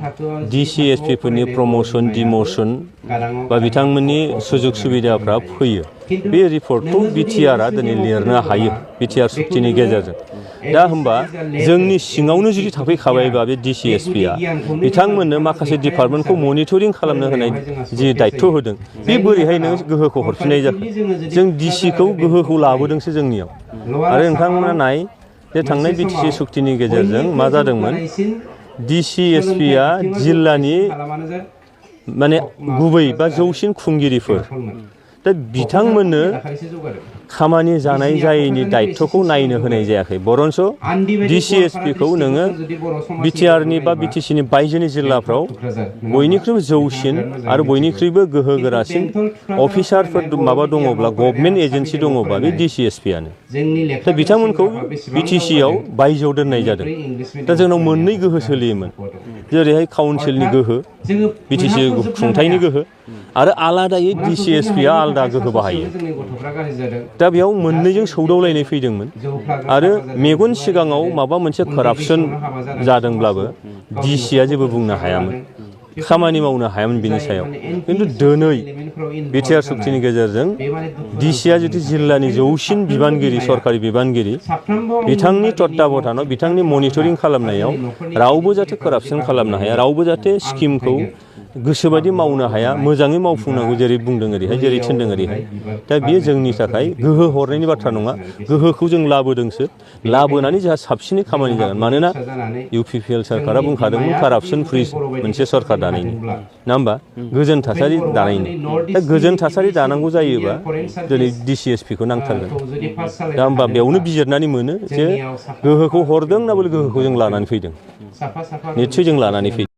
DCSP-फोरनि promotion demotion बा बिथांमोननि सुजुग सुबिदाफ्रा फैयो बे रिपर्टखौ बिटिआरआ दिनै लिरनो हायो बिटिआर सुक्तिनि गेजेरजों दा होमबा जोंनि सिङावनो जुदि थाफैखाबायबा बे DCSP-आ बिथांमोननो माखासे डिपार्टमेन्टखौ मनिटरिं खालामनो होनाय जि दायित्व होदों बे बोरैहाय नों गोहोखौ हरफिननाय जाखो जों डिसिखौ गोहोखौ लाबोदोंसो जोंनियाव आरो नोंथांमोना नाय जे थांनाय बिटिसि सुक्तिनि गेजेरजों मा जादोंमोन DCSP-आ जिल्लानि माने गुबै बा जौसिन खुंगिरिफोर दा बिथांमोननो खामानि जानाय जायैनि दायित्वखौ नायनो होनाय जायाखै बरन्स DCSP-खौ नोङो बिटिआरनि बा बिटिसिनि बायजोनि जिल्लाफ्राव बयनिख्रुइबो जौसिन आरो बयनिख्रुइबो गोहोगोरासिन अफिसारफोर माबा दङब्ला गभर्नमेन्ट एजेन्सि दङब्ला बे DCSP-आनो दा बिथांमोनखौ बिटिसिआव बायजोआव दोननाय जादों दा जोंनाव मोननै गोहो सोलियोमोन जेरैहाय काउन्सिलनि गोहो बिटिसि खुंथायनि गोहो आरो आलादायै DCSP-आ आलादा गोहो बाहायो दा बेयाव मोननैजों सौदावलायनाय फैदोंमोन आरो मेगन सिगाङाव माबा मोनसे कारापसन जादोंब्लाबो DCआ जेबो बुंनो हायामोन खामानि मावनो हायामोन बिनि सायाव खिन्थु दिनै बिटिआर सुक्तिनि गेजेरजों DCआ जुदि जिल्लानि जौसिन बिबानगिरि सरकारि बिबानगिरि बिथांनि तत्त्वाबधानाव बिथांनि मनिटरिं खालामनायाव रावबो जाहाथे कारापसन खालामनो हाया रावबो जाहाथे स्किमखौ गोसोबायदि मावनो हाया मोजाङै मावफुंनांगौ जेरै बुंदों ओरैहाय जेरै थिनदों ओरैहाय दा बेयो जोंनि थाखाय गोहो हरनायनि बाथ्रा नङा गोहोखौ जों लाबोदोंसो लाबोनानै जोंहा साबसिनै खामानि जागोन मानोना UPPL सरकारा बुंखादोंमोन कारापसन फ्रि मोनसे सरकार दानायनि नङा होमबा गोजोन थासारि दानायनि दा गोजोन थासारि दानांगौ जायोबा दिनै DCSP-खौ नांथारगोन दा होमबा बेयावनो बिजिरनानै मोनो जे गोहोखौ हरदों ना बले गोहोखौ जों लानानै फैदों निस्सय जों लानानै फैदों